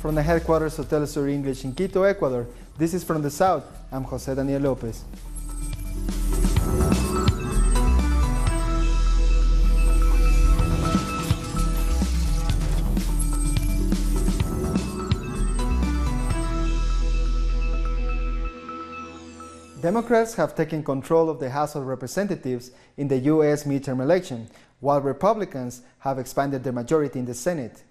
From the headquarters of Telesur English in Quito, Ecuador, this is From the South. I'm Jose Daniel Lopez. Democrats have taken control of the House of Representatives in the U.S. midterm election, while Republicans have expanded their majority in the Senate.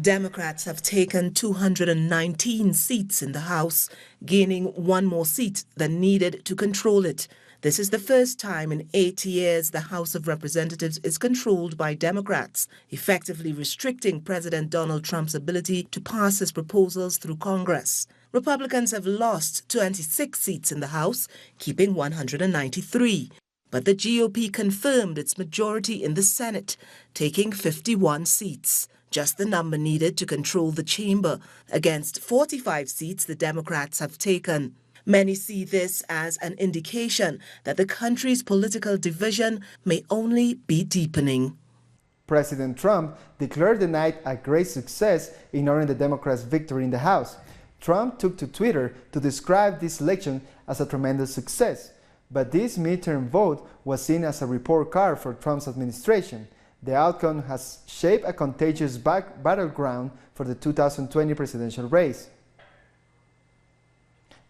Democrats have taken 219 seats in the House, gaining one more seat than needed to control it. This is the first time in 8 years the House of Representatives is controlled by Democrats, effectively restricting President Donald Trump's ability to pass his proposals through Congress. Republicans have lost 26 seats in the House, keeping 193. But the GOP confirmed its majority in the Senate, taking 51 seats, just the number needed to control the chamber, against 45 seats the Democrats have taken. Many see this as an indication that the country's political division may only be deepening. President Trump declared the night a great success, ignoring the Democrats' victory in the House. Trump took to Twitter to describe this election as a tremendous success. But this midterm vote was seen as a report card for Trump's administration. The outcome has shaped a contagious battleground for the 2020 presidential race.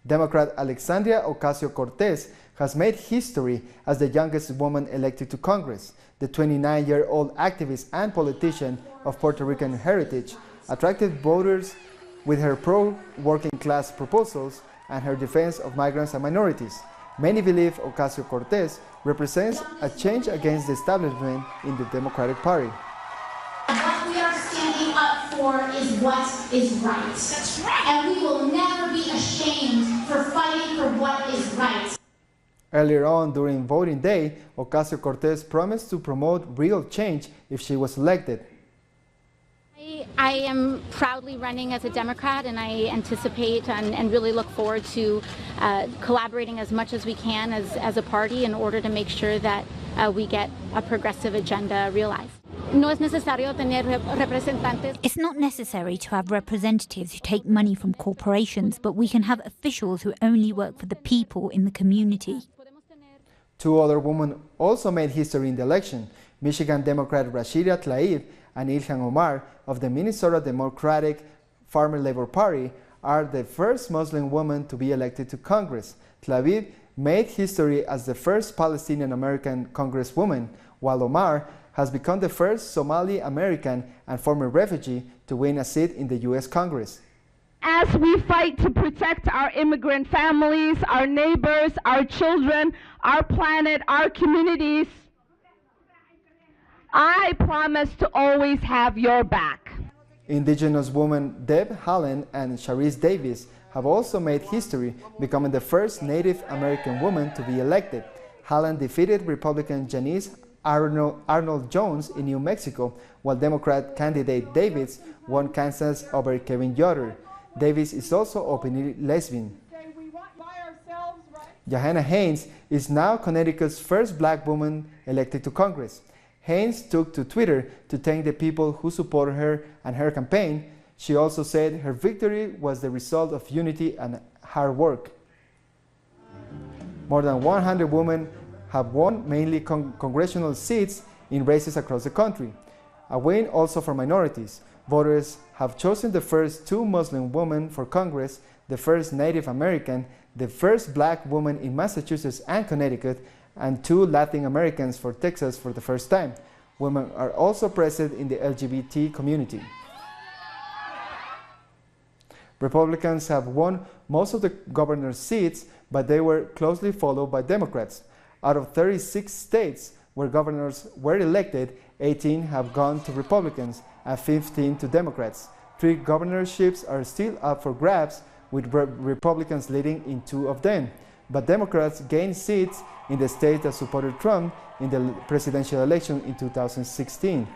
Democrat Alexandria Ocasio-Cortez has made history as the youngest woman elected to Congress. The 29-year-old activist and politician of Puerto Rican heritage attracted voters with her pro-working-class proposals and her defense of migrants and minorities. Many believe Ocasio-Cortez represents a change against the establishment in the Democratic Party. What we are standing up for is what is right. That's right. And we will never be ashamed for fighting for what is right. Earlier on, during voting day, Ocasio-Cortez promised to promote real change if she was elected. I am proudly running as a Democrat, and I anticipate and really look forward to collaborating as much as we can as a party in order to make sure that we get a progressive agenda realized. It's not necessary to have representatives who take money from corporations, but we can have officials who only work for the people in the community. Two other women also made history in the election. Michigan Democrat Rashida Tlaib and Ilhan Omar of the Minnesota Democratic Farmer Labor Party are the first Muslim woman to be elected to Congress. Tlaib made history as the first Palestinian-American congresswoman, while Omar has become the first Somali-American and former refugee to win a seat in the U.S. Congress. As we fight to protect our immigrant families, our neighbors, our children, our planet, our communities, I promise to always have your back. Indigenous women Deb Haaland and Sharice Davis have also made history, becoming the first Native American woman to be elected. Haaland defeated Republican Janice Arnold Jones in New Mexico, while Democrat candidate Davis won Kansas over Kevin Yoder. Davis is also openly lesbian. Johanna Haynes is now Connecticut's first black woman elected to Congress. Haynes took to Twitter to thank the people who supported her and her campaign. She also said her victory was the result of unity and hard work. More than 100 women have won mainly congressional seats in races across the country. A win also for minorities. Voters have chosen the first two Muslim women for Congress, the first Native American, the first black woman in Massachusetts and Connecticut, and two Latin Americans for Texas for the first time. Women are also present in the LGBT community. Republicans have won most of the governor's seats, but they were closely followed by Democrats. Out of 36 states where governors were elected, 18 have gone to Republicans and 15 to Democrats. 3 governorships are still up for grabs, with Republicans leading in 2 of them. But Democrats gained seats in the states that supported Trump in the presidential election in 2016.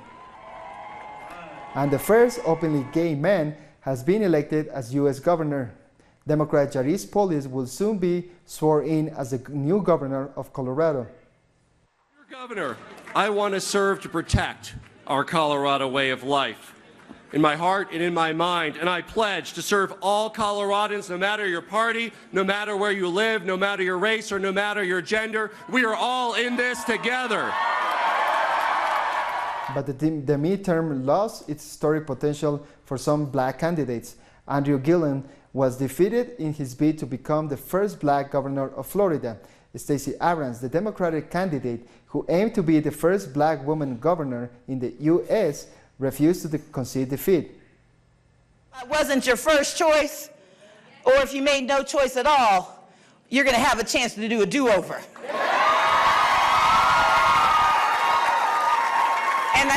And the first openly gay man has been elected as U.S. governor. Democrat Jarice Polis will soon be sworn in as the new governor of Colorado. Dear Governor, I want to serve to protect our Colorado way of life. in my heart and in my mind, and I pledge to serve all Coloradans, no matter your party, no matter where you live, no matter your race, or no matter your gender. We are all in this together. But the midterm lost its story potential for some black candidates. Andrew Gillum was defeated in his bid to become the first black governor of Florida. Stacey Abrams, the Democratic candidate who aimed to be the first black woman governor in the U.S., refused to concede defeat. If it wasn't your first choice, or if you made no choice at all, you're going to have a chance to do a do-over. And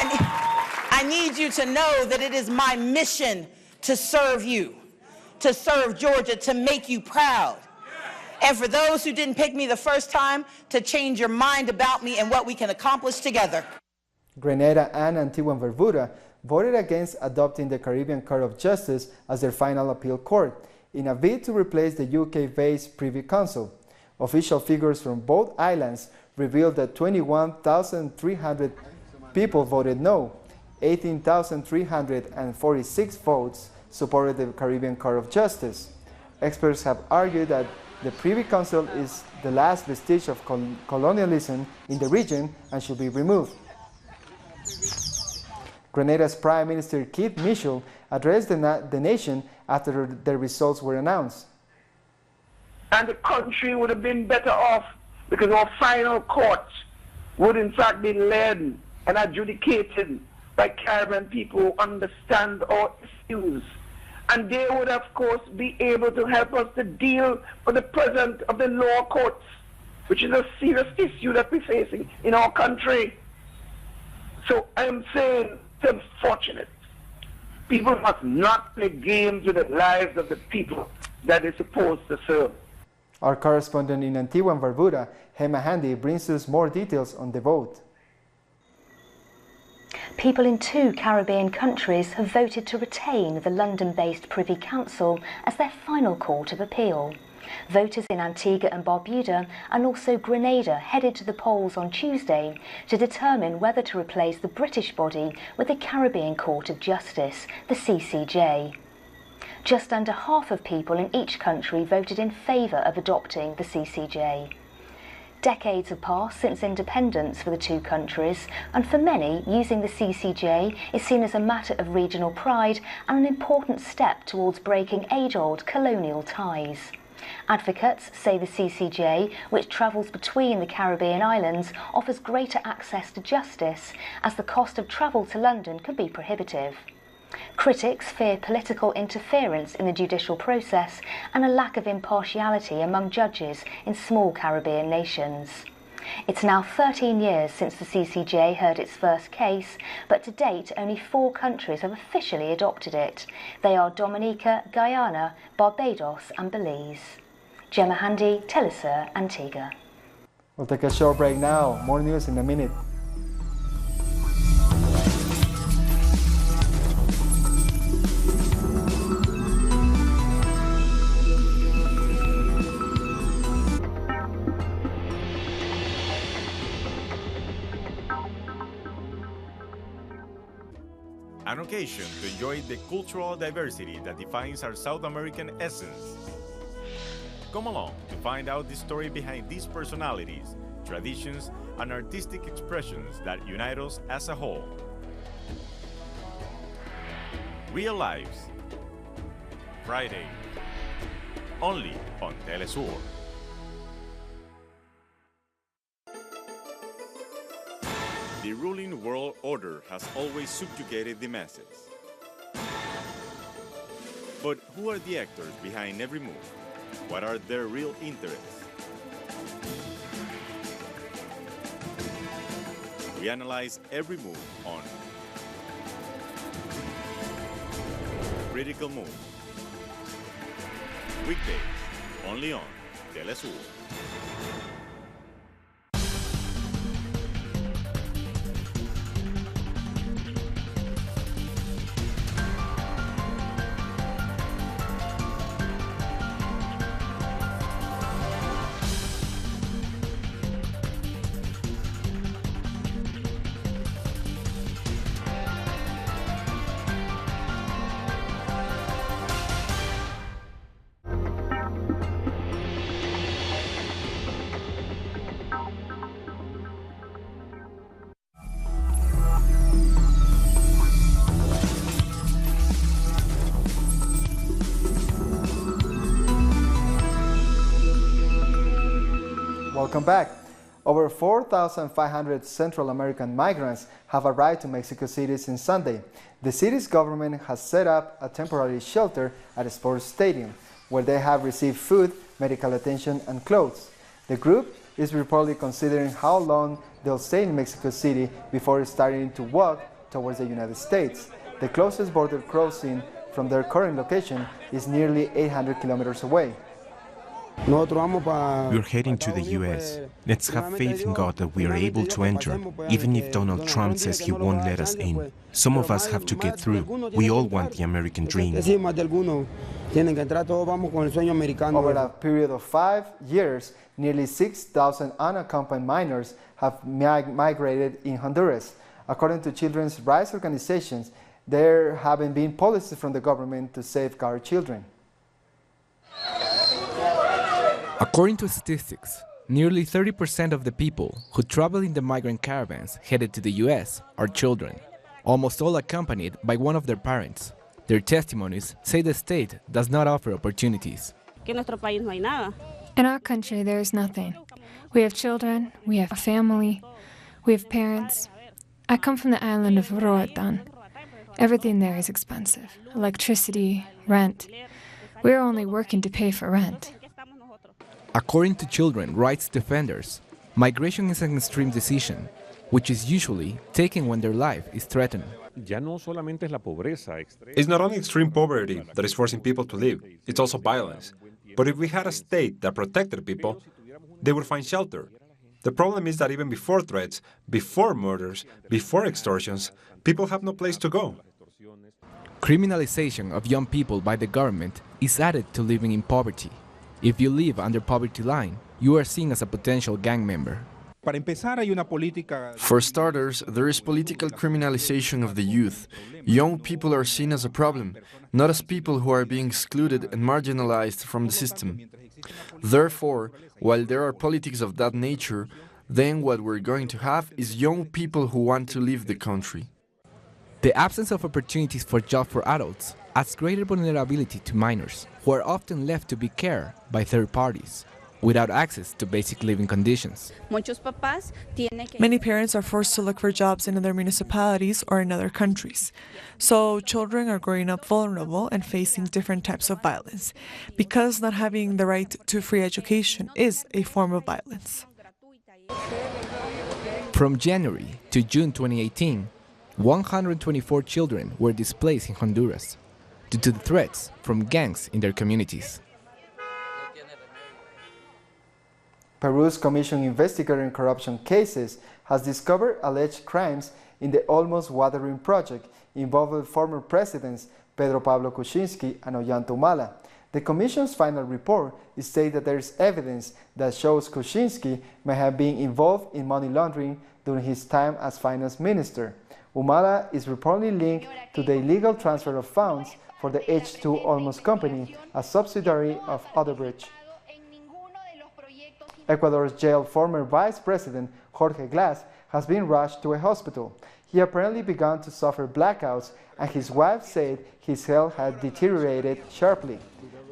I need you to know that it is my mission to serve you, to serve Georgia, to make you proud. And for those who didn't pick me the first time, to change your mind about me and what we can accomplish together. Grenada and Antigua and Barbuda voted against adopting the Caribbean Court of Justice as their final appeal court, in a bid to replace the UK-based Privy Council. Official figures from both islands revealed that 21,300 people voted no. 18,346 votes supported the Caribbean Court of Justice. Experts have argued that the Privy Council is the last vestige of colonialism in the region and should be removed. Grenada's Prime Minister Keith Mitchell addressed the nation after the results were announced. And the country would have been better off because our final courts would in fact be led and adjudicated by Caribbean people who understand our issues. And they would, of course, be able to help us to deal with the present of the lower courts, which is a serious issue that we're facing in our country. So I'm saying it's unfortunate. People must not play games with the lives of the people that they're supposed to serve. Our correspondent in Antigua and Barbuda, Hema Handy, brings us more details on the vote. People in 2 Caribbean countries have voted to retain the London-based Privy Council as their final court of appeal. Voters in Antigua and Barbuda and also Grenada headed to the polls on Tuesday to determine whether to replace the British body with the Caribbean Court of Justice, the CCJ. Just under half of people in each country voted in favour of adopting the CCJ. Decades have passed since independence for the 2 countries, and for many, using the CCJ is seen as a matter of regional pride and an important step towards breaking age-old colonial ties. Advocates say the CCJ, which travels between the Caribbean islands, offers greater access to justice, as the cost of travel to London can be prohibitive. Critics fear political interference in the judicial process and a lack of impartiality among judges in small Caribbean nations. It's now 13 years since the CCJ heard its first case, but to date only 4 countries have officially adopted it. They are Dominica, Guyana, Barbados and Belize. Gemma Handy, Telesur, Antigua. We'll take a short break now. More news in a minute. An occasion to enjoy the cultural diversity that defines our South American essence. Come along to find out the story behind these personalities, traditions, and artistic expressions that unite us as a whole. Real Lives, Friday, only on Telesur. The ruling world order has always subjugated the masses. But who are the actors behind every move? What are their real interests? We analyze every move on Critical Move. Weekdays, only on Telesur. Welcome back. Over 4,500 Central American migrants have arrived to Mexico City since Sunday. The city's government has set up a temporary shelter at a sports stadium where they have received food, medical attention, and clothes. The group is reportedly considering how long they'll stay in Mexico City before starting to walk towards the United States. The closest border crossing from their current location is nearly 800 kilometers away. We're heading to the U.S. Let's have faith in God that we are able to enter, even if Donald Trump says he won't let us in. Some of us have to get through. We all want the American dream. Over a period of 5 years, nearly 6,000 unaccompanied minors have migrated in Honduras. According to children's rights organizations, there haven't been policies from the government to safeguard children. According to statistics, nearly 30% of the people who travel in the migrant caravans headed to the U.S. are children, almost all accompanied by one of their parents. Their testimonies say the state does not offer opportunities. In our country, there is nothing. We have children, we have a family, we have parents. I come from the island of Roatan. Everything there is expensive. Electricity, rent. We're only working to pay for rent. According to children rights defenders, migration is an extreme decision, which is usually taken when their life is threatened. It's not only extreme poverty that is forcing people to leave, it's also violence. But if we had a state that protected people, they would find shelter. The problem is that even before threats, before murders, before extortions, people have no place to go. Criminalization of young people by the government is added to living in poverty. If you live under poverty line, you are seen as a potential gang member. For starters, there is political criminalization of the youth. Young people are seen as a problem, not as people who are being excluded and marginalized from the system. Therefore, while there are politics of that nature, then what we're going to have is young people who want to leave the country. The absence of opportunities for jobs for adults adds greater vulnerability to minors, who are often left to be cared by third parties, without access to basic living conditions. Many parents are forced to look for jobs in other municipalities or in other countries. So children are growing up vulnerable and facing different types of violence, because not having the right to free education is a form of violence. From January to June 2018, 124 children were displaced in Honduras due to the threats from gangs in their communities. Peru's Commission investigating corruption cases has discovered alleged crimes in the Almost Watering project involving former presidents Pedro Pablo Kuczynski and Ollanta Humala. The Commission's final report states that there is evidence that shows Kuczynski may have been involved in money laundering during his time as finance minister. Humala is reportedly linked to the illegal transfer of funds for the H2 Olmos company, a subsidiary of Odebrecht. Ecuador's jailed former vice president Jorge Glass has been rushed to a hospital. He apparently began to suffer blackouts, and his wife said his health had deteriorated sharply.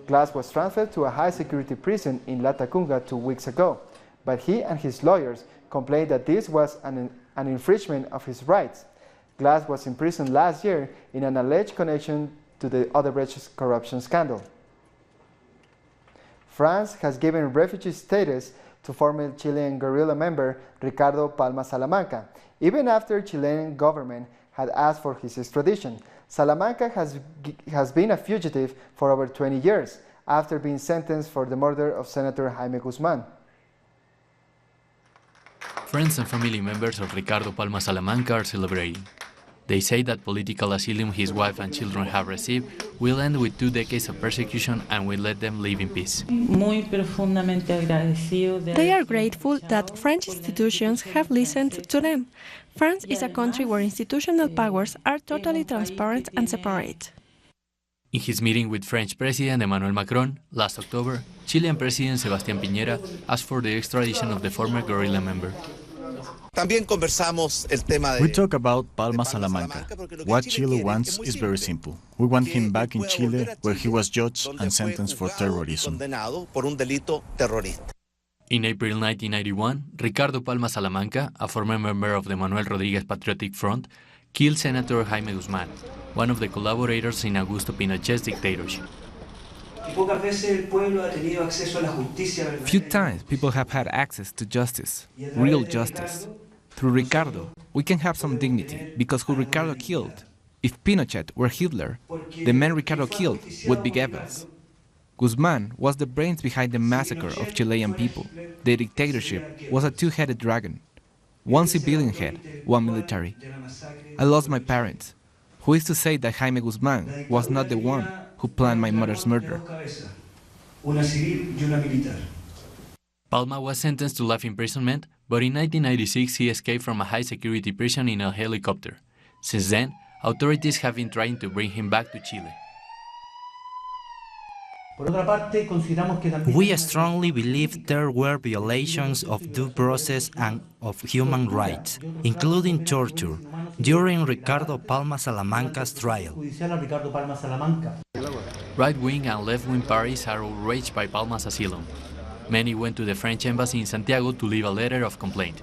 Glass was transferred to a high-security prison in La Tacunga 2 weeks ago, but he and his lawyers complained that this was an infringement of his rights. Glass was imprisoned last year in an alleged connection to the Odebrecht corruption scandal. France has given refugee status to former Chilean guerrilla member Ricardo Palma Salamanca, even after Chilean government had asked for his extradition. Salamanca has been a fugitive for over 20 years after being sentenced for the murder of Senator Jaime Guzman. Friends and family members of Ricardo Palma Salamanca are celebrating. They say that political asylum his wife and children have received will end with 2 decades of persecution and will let them live in peace. They are grateful that French institutions have listened to them. France is a country where institutional powers are totally transparent and separate. In his meeting with French President Emmanuel Macron last October, Chilean President Sebastián Piñera asked for the extradition of the former guerrilla member. We talk about Palma Salamanca. What Chile wants is very simple. We want him back in Chile, where he was judged and sentenced for terrorism. In April 1991, Ricardo Palma Salamanca, a former member of the Manuel Rodriguez Patriotic Front, killed Senator Jaime Guzman, one of the collaborators in Augusto Pinochet's dictatorship. Few times people have had access to justice, real justice. Through Ricardo, we can have some dignity, because who Ricardo killed, if Pinochet were Hitler, the man Ricardo killed would be Goebbels. Guzman was the brains behind the massacre of Chilean people. The dictatorship was a two-headed dragon. One civilian head, one military. I lost my parents. Who is to say that Jaime Guzman was not the one who planned my mother's murder? Palma was sentenced to life imprisonment, but in 1996 he escaped from a high-security prison in a helicopter. Since then, authorities have been trying to bring him back to Chile. We strongly believe there were violations of due process and of human rights, including torture, during Ricardo Palma Salamanca's trial. Right-wing and left-wing parties are outraged by Palma's asylum. Many went to the French embassy in Santiago to leave a letter of complaint.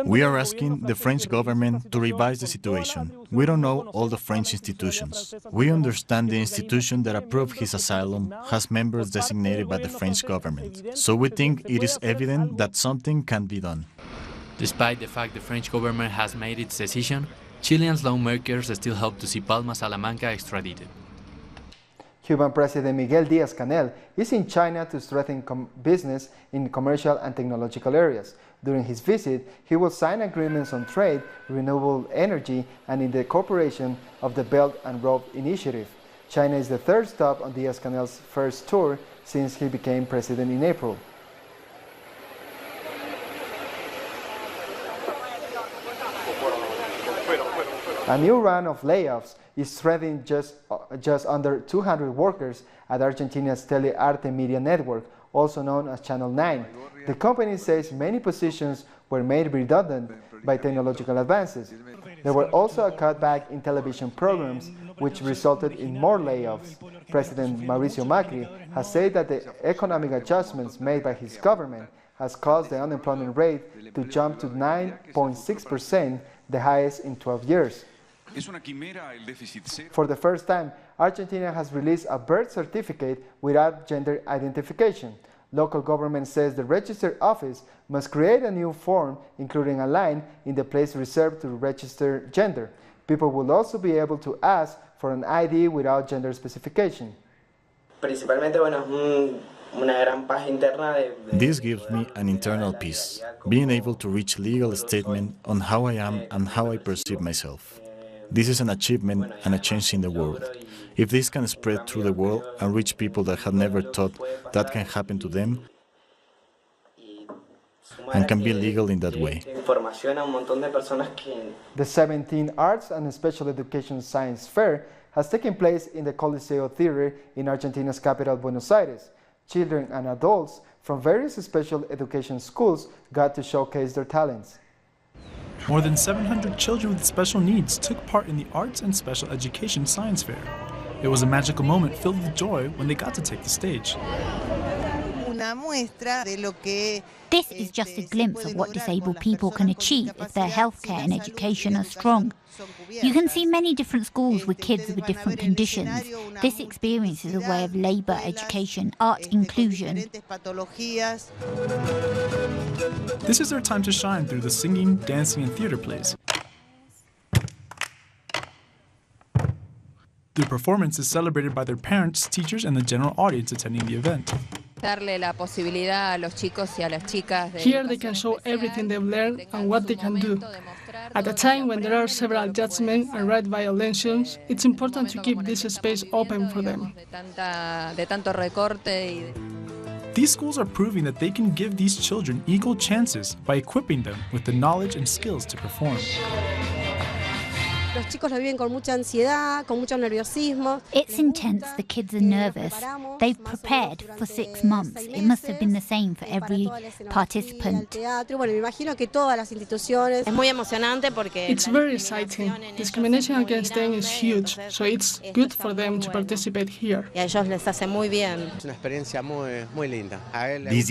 We are asking the French government to revise the situation. We don't know all the French institutions. We understand the institution that approved his asylum has members designated by the French government. So we think it is evident that something can be done. Despite the fact the French government has made its decision, Chilean lawmakers still hope to see Palma Salamanca extradited. Cuban President Miguel Díaz-Canel is in China to strengthen business in commercial and technological areas. During his visit, he will sign agreements on trade, renewable energy, and in the cooperation of the Belt and Road Initiative. China is the third stop on Díaz-Canel's first tour since he became president in April. A new round of layoffs is threatening just under 200 workers at Argentina's Telearte media network, also known as Channel 9. The company says many positions were made redundant by technological advances. There were also a cutback in television programs, which resulted in more layoffs. President Mauricio Macri has said that the economic adjustments made by his government has caused the unemployment rate to jump to 9.6%, the highest in 12 years. For the first time, Argentina has released a birth certificate without gender identification. Local government says the registered office must create a new form, including a line in the place reserved to register gender. People will also be able to ask for an ID without gender specification. This gives me an internal peace, being able to reach legal statement on how I am and how I perceive myself. This is an achievement and a change in the world. If this can spread through the world and reach people that have never thought that can happen to them, and can be legal in that way. The 17th Arts and Special Education Science Fair has taken place in the Coliseo Theater in Argentina's capital, Buenos Aires. Children and adults from various special education schools got to showcase their talents. More than 700 children with special needs took part in the Arts and Special Education Science Fair. It was a magical moment filled with joy when they got to take the stage. This is just a glimpse of what disabled people can achieve if their healthcare and education are strong. You can see many different schools with kids with different conditions. This experience is a way of labour education, art inclusion. This is their time to shine through the singing, dancing, and theater plays. Their performance is celebrated by their parents, teachers, and the general audience attending the event. Here they can show everything they've learned and what they can do. At a time when there are several judgments and right violations, it's important to keep this space open for them. These schools are proving that they can give these children equal chances by equipping them with the knowledge and skills to perform. It's intense, the kids are nervous. They've prepared for 6 months. It must have been the same for every participant. It's very exciting. Discrimination against them is huge, so it's good for them to participate here. This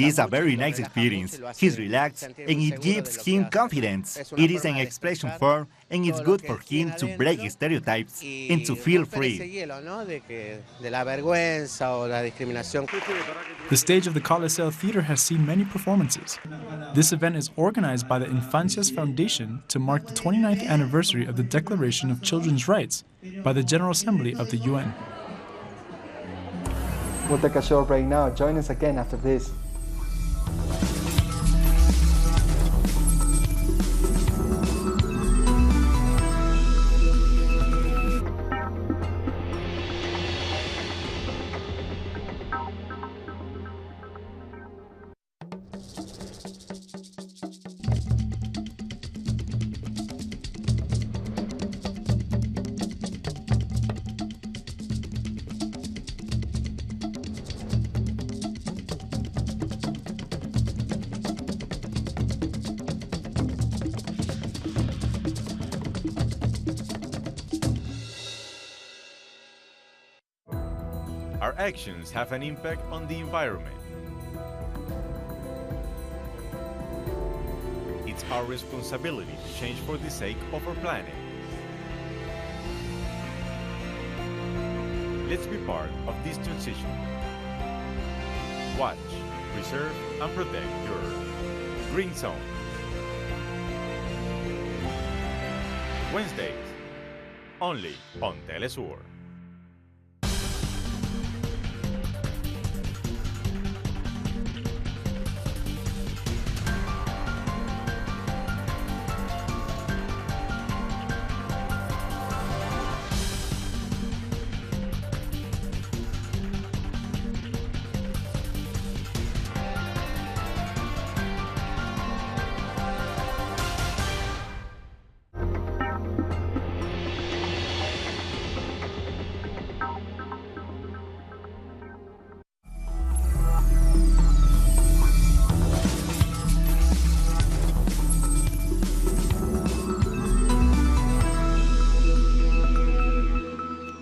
is a very nice experience. He's relaxed and it gives him confidence. It is an expression form and it's good for him to break stereotypes and to feel free. The stage of the Coliseo Theater has seen many performances. This event is organized by the Infancias Foundation to mark the 29th anniversary of the Declaration of Children's Rights by the General Assembly of the UN. We'll take a short break now. Join us again after this. Our actions have an impact on the environment. It's our responsibility to change for the sake of our planet. Let's be part of this transition. Watch, preserve, and protect your Green Zone. Wednesdays, only on Telesur.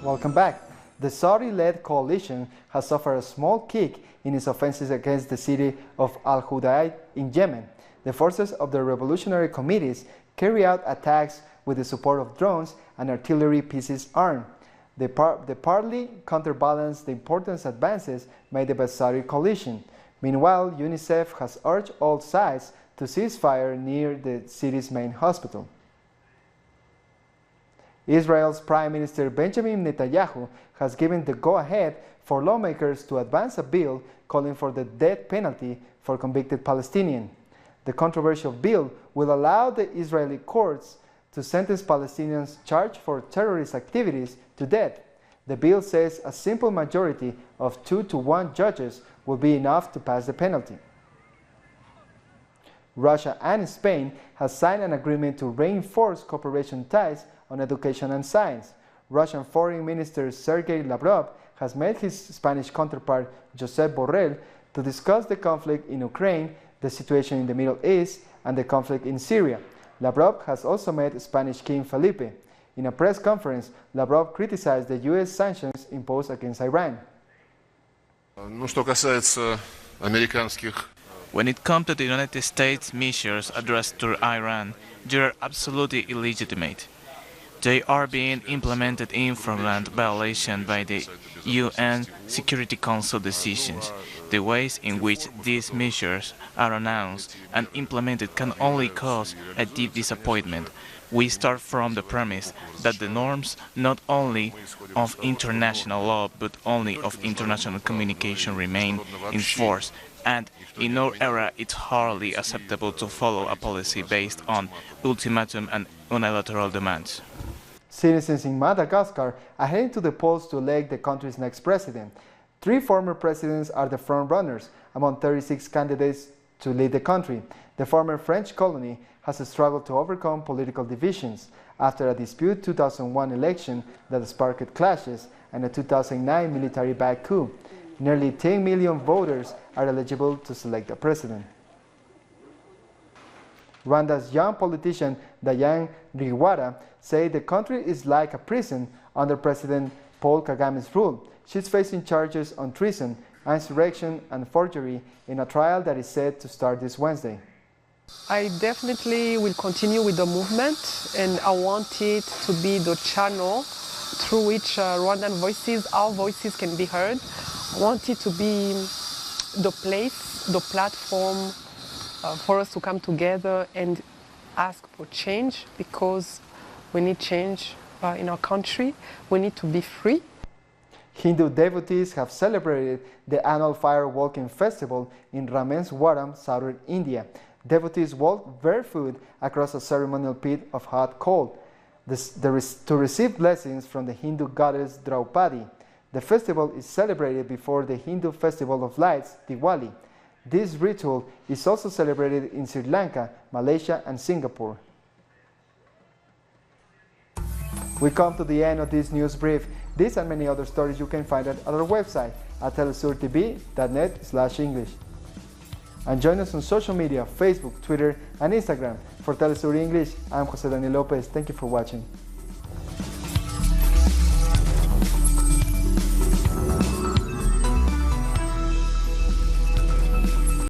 Welcome back. The Saudi-led coalition has suffered a small kick in its offensives against the city of Al-Hudaid in Yemen. The forces of the revolutionary committees carry out attacks with the support of drones and artillery pieces armed. They partly counterbalance the important advances made by the Saudi coalition. Meanwhile, UNICEF has urged all sides to cease fire near the city's main hospital. Israel's Prime Minister Benjamin Netanyahu has given the go-ahead for lawmakers to advance a bill calling for the death penalty for convicted Palestinians. The controversial bill will allow the Israeli courts to sentence Palestinians charged for terrorist activities to death. The bill says a simple majority of 2-to-1 judges will be enough to pass the penalty. Russia and Spain have signed an agreement to reinforce cooperation ties on education and science. Russian Foreign Minister Sergei Lavrov has met his Spanish counterpart Josep Borrell to discuss the conflict in Ukraine, the situation in the Middle East, and the conflict in Syria. Lavrov has also met Spanish King Felipe. In a press conference, Lavrov criticized the U.S. sanctions imposed against Iran. When it comes to the United States measures addressed to Iran, they are absolutely illegitimate. They are being implemented in flagrant violation by the UN Security Council decisions. The ways in which these measures are announced and implemented can only cause a deep disappointment. We start from the premise that the norms not only of international law but only of international communication remain in force, and in our era it's hardly acceptable to follow a policy based on ultimatum and unilateral demands. Citizens in Madagascar are heading to the polls to elect the country's next president. 3 former presidents are the front-runners among 36 candidates to lead the country. The former French colony has struggled to overcome political divisions. after a disputed 2001 election that sparked clashes and a 2009 military-backed coup. Nearly 10 million voters are eligible to select a president. Rwanda's young politician Diane Rwigara said the country is like a prison under President Paul Kagame's rule. She's facing charges on treason, insurrection, and forgery in a trial that is set to start this Wednesday. I definitely will continue with the movement, and I want it to be the channel through which Rwandan voices, our voices, can be heard. I want it to be the place, the platform for us to come together and ask for change, because we need change in our country. We need to be free. Hindu devotees have celebrated the annual fire walking festival in Rameswaram, southern India. Devotees walk barefoot across a ceremonial pit of hot coal to receive blessings from the Hindu goddess Draupadi. The festival is celebrated before the Hindu festival of lights, Diwali. This ritual is also celebrated in Sri Lanka, Malaysia, and Singapore. We come to the end of this news brief. This and many other stories you can find at our website at telesurtv.net/English. And join us on social media, Facebook, Twitter, and Instagram. For Telesur English, I'm Jose Daniel Lopez. Thank you for watching.